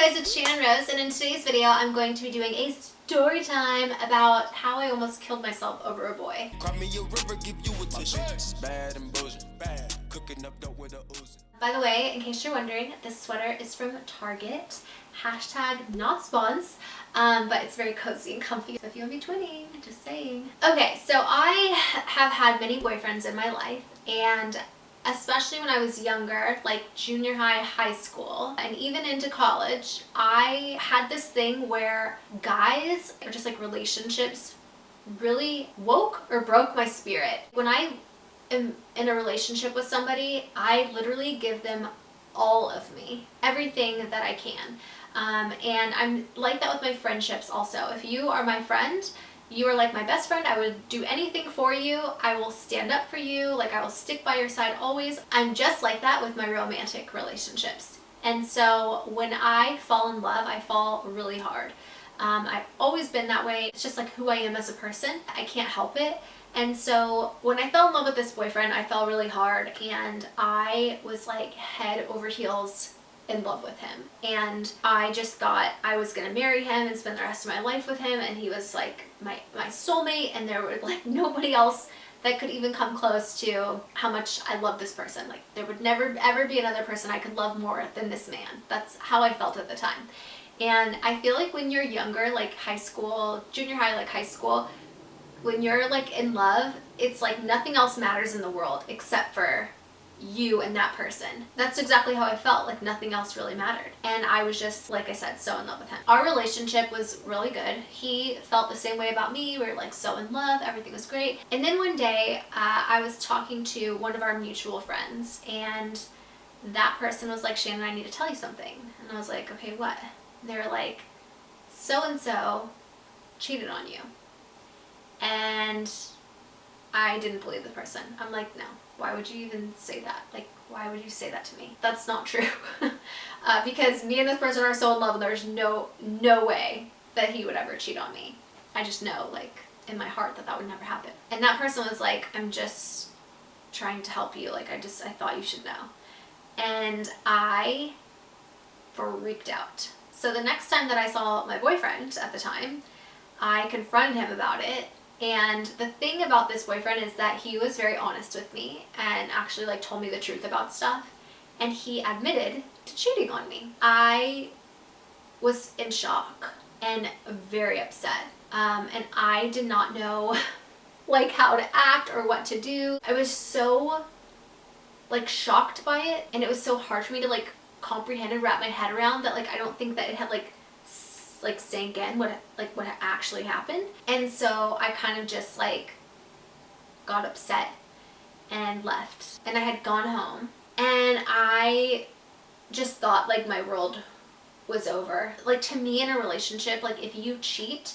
guys, it's Channon Rose, and in today's video I'm going to be doing a story time about how I almost killed myself over a boy. By the way, in case you're wondering, this sweater is from Target. Hashtag not spons, but it's very cozy and comfy. So if you want to be twinning, just saying. Okay, so I have had many boyfriends in my life, and especially when I was younger, like junior high, high school, and even into college, I had this thing where guys, or just like relationships, really woke or broke my spirit. When I am in a relationship with somebody, I literally give them all of me, everything that I can. And I'm like that with my friendships also. If you are my friend, you are like my best friend. I would do anything for you. I will stand up for you. Like, I will stick by your side always. I'm just like that with my romantic relationships. And so when I fall in love, I fall really hard. I've always been that way. It's just like who I am as a person. I can't help it. And so when I fell in love with this boyfriend, I fell really hard, and I was like head over heels in love with him. And I just thought I was gonna marry him and spend the rest of my life with him, and he was like my soulmate, and there was like nobody else that could even come close to how much I love this person. Like, there would never ever be another person I could love more than this man. That's how I felt at the time. And I feel like when you're younger, like high school, junior high, like high school, when you're like in love, it's like nothing else matters in the world except for you and that person. That's exactly how I felt, like nothing else really mattered. And I was just, like I said, so in love with him. Our relationship was really good. He felt the same way about me. We were like so in love, everything was great. And then one day I was talking to one of our mutual friends, and that person was like, Shannon, I need to tell you something. And I was like, okay, what? And they were like, so-and-so cheated on you. And I didn't believe the person. I'm like, no, why would you even say that? Like, why would you say that to me? That's not true. Because me and this person are so in love, and there's no way that he would ever cheat on me. I just know, like, in my heart that would never happen. And that person was like, I'm just trying to help you. Like, I thought you should know. And I freaked out. So the next time that I saw my boyfriend at the time, I confronted him about it. And the thing about this boyfriend is that he was very honest with me and actually like told me the truth about stuff. And he admitted to cheating on me. I was in shock and very upset. And I did not know like how to act or what to do. I was so like shocked by it, and it was so hard for me to like comprehend and wrap my head around that. Like, I don't think that it had like sank in what actually happened. And so I kind of just like got upset and left, and I had gone home, and I just thought like my world was over. Like, to me, in a relationship, like if you cheat,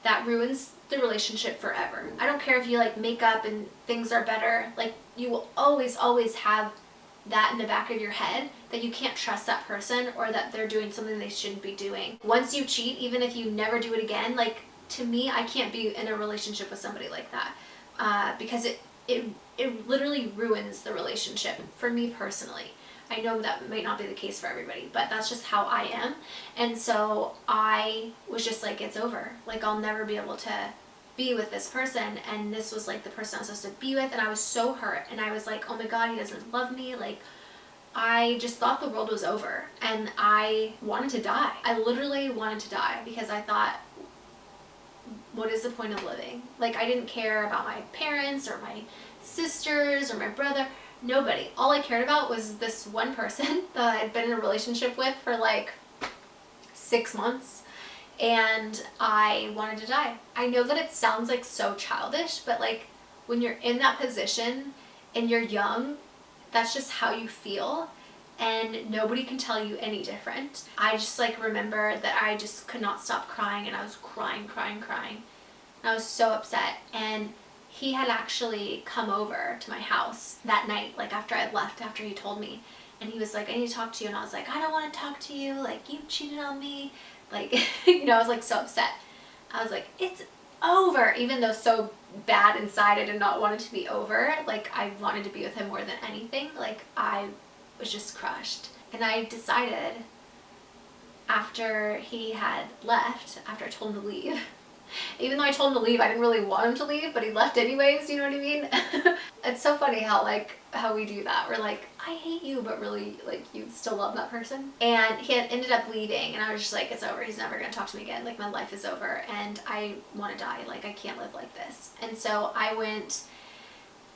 that ruins the relationship forever. I don't care if you like make up and things are better, like you will always have that in the back of your head, that you can't trust that person, or that they're doing something they shouldn't be doing. Once you cheat, even if you never do it again, like, to me, I can't be in a relationship with somebody like that, because it literally ruins the relationship for me personally. I know that might not be the case for everybody, but that's just how I am. And so I was just like, it's over. Like, I'll never be able to be with this person, and this was like the person I was supposed to be with, and I was so hurt, and I was like, oh my god, he doesn't love me. Like, I just thought the world was over, and I wanted to die. I literally wanted to die, because I thought, what is the point of living? Like, I didn't care about my parents or my sisters or my brother. Nobody. All I cared about was this one person that I'd been in a relationship with for like 6 months. And I wanted to die. I know that it sounds like so childish, but like when you're in that position and you're young, that's just how you feel, and nobody can tell you any different. I just like remember that I just could not stop crying, and I was crying. And I was so upset. And he had actually come over to my house that night, like after I left, after he told me, and he was like, I need to talk to you. And I was like, I don't want to talk to you. Like, you cheated on me. Like, you know, I was like so upset. I was like, it's over. Even though so bad inside, I did not want it to be over. Like, I wanted to be with him more than anything. Like, I was just crushed. And I decided after after he had left, after I told him to leave, even though I told him to leave, I didn't really want him to leave, but he left anyways, you know what I mean? It's so funny how we do that. We're like, I hate you, but really like you still love that person. And he had ended up leaving, and I was just like, it's over. He's never gonna talk to me again. Like, my life is over and I want to die. Like, I can't live like this. And so I went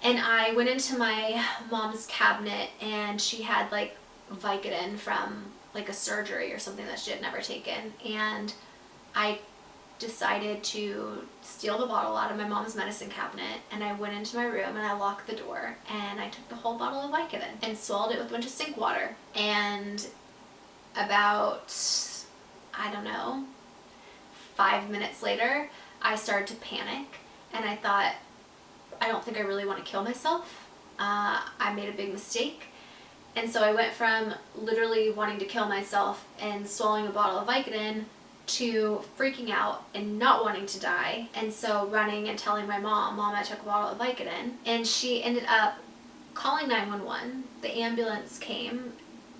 into my mom's cabinet, and she had like Vicodin from like a surgery or something that she had never taken. And I decided to steal the bottle out of my mom's medicine cabinet, and I went into my room and I locked the door, and I took the whole bottle of Vicodin and swallowed it with a bunch of sink water. And about, I don't know, 5 minutes later, I started to panic, and I thought, I don't think I really want to kill myself. I made a big mistake. And so I went from literally wanting to kill myself and swallowing a bottle of Vicodin to freaking out and not wanting to die. And so running and telling my mom, I took a bottle of Vicodin. And she ended up calling 911. The ambulance came,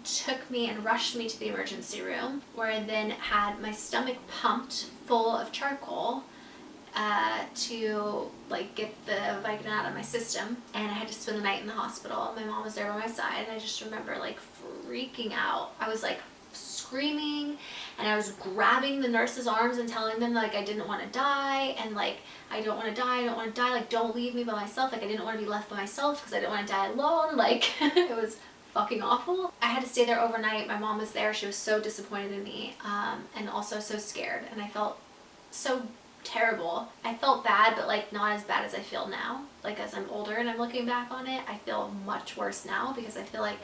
took me and rushed me to the emergency room, where I then had my stomach pumped full of charcoal to like get the Vicodin out of my system. And I had to spend the night in the hospital. My mom was there by my side, and I just remember like freaking out. I was like screaming, and I was grabbing the nurse's arms and telling them like I didn't want to die, and like I don't want to die, I don't want to die, like don't leave me by myself, like I didn't want to be left by myself because I didn't want to die alone. Like it was fucking awful. I had to stay there overnight. My mom was there. She was so disappointed in me, and also so scared, and I felt so terrible. I felt bad, but like not as bad as I feel now. Like as I'm older and I'm looking back on it, I feel much worse now, because I feel like,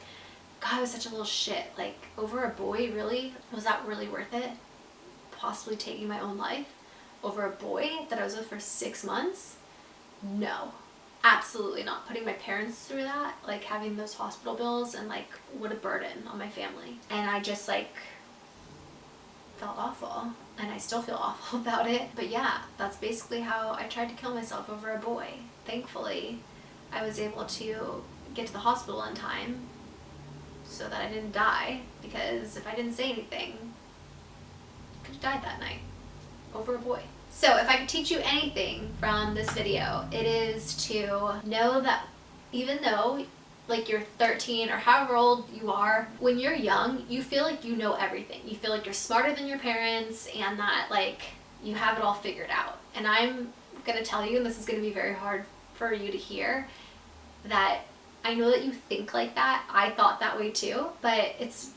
God, I was such a little shit. Like, over a boy, really? Was that really worth it? Possibly taking my own life over a boy that I was with for 6 months? No. Absolutely not. Putting my parents through that, like having those hospital bills, and like what a burden on my family. And I just like felt awful, and I still feel awful about it. But yeah, that's basically how I tried to kill myself over a boy. Thankfully, I was able to get to the hospital in time so that I didn't die, because if I didn't say anything, I could have died that night over a boy. So if I could teach you anything from this video, it is to know that even though like you're 13 or however old you are, when you're young, you feel like you know everything. You feel like you're smarter than your parents, and that like you have it all figured out. And I'm gonna tell you, and this is gonna be very hard for you to hear, that I know that you think like that. I thought that way too, but it's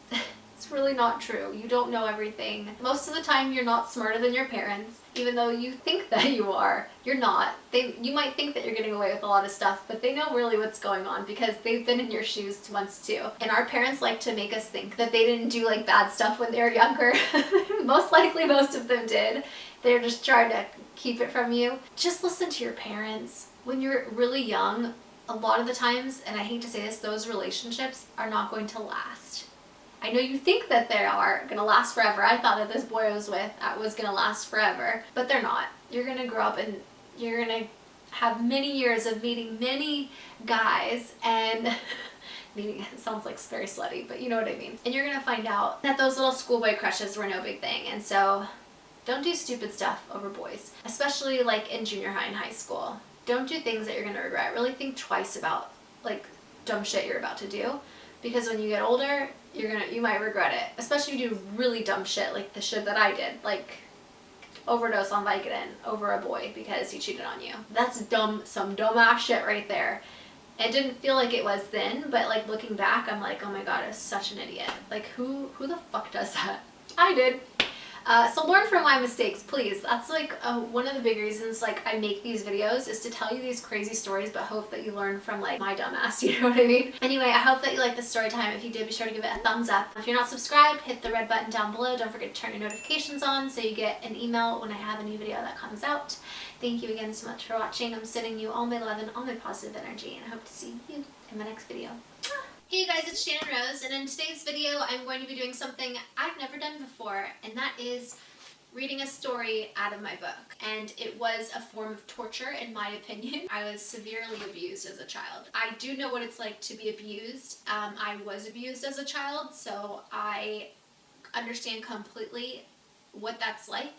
really not true. You don't know everything. Most of the time you're not smarter than your parents, even though you think that you are. You're not. You might think that you're getting away with a lot of stuff, but they know really what's going on because they've been in your shoes once too. And our parents like to make us think that they didn't do like bad stuff when they were younger. Most likely most of them did. They're just trying to keep it from you. Just listen to your parents. When you're really young, a lot of the times, and I hate to say this, those relationships are not going to last. I know you think that they are going to last forever. I thought that this boy I was with was going to last forever, but they're not. You're going to grow up and you're going to have many years of meeting many guys, and meaning it sounds like very slutty, but you know what I mean. And you're going to find out that those little schoolboy crushes were no big thing. And so don't do stupid stuff over boys, especially like in junior high and high school. Don't do things that you're going to regret. Really think twice about like dumb shit you're about to do, because when you get older, you might regret it. Especially if you do really dumb shit like the shit that I did, like overdose on Vicodin over a boy because he cheated on you. That's dumb, some dumb ass shit right there. It didn't feel like it was then, but like looking back, I'm like, oh my God, I was such an idiot. Like who the fuck does that? I did. So learn from my mistakes, please. That's like one of the big reasons like I make these videos, is to tell you these crazy stories, but hope that you learn from like my dumbass, you know what I mean? Anyway, I hope that you like this story time. If you did, be sure to give it a thumbs up. If you're not subscribed, hit the red button down below. Don't forget to turn your notifications on so you get an email when I have a new video that comes out. Thank you again so much for watching. I'm sending you all my love and all my positive energy, and I hope to see you in my next video. Hey you guys, it's Channon Rose, and in today's video I'm going to be doing something I've never done before, and that is reading a story out of my book. And it was a form of torture in my opinion. I was severely abused as a child. I do know what it's like to be abused. I was abused as a child, so I understand completely what that's like.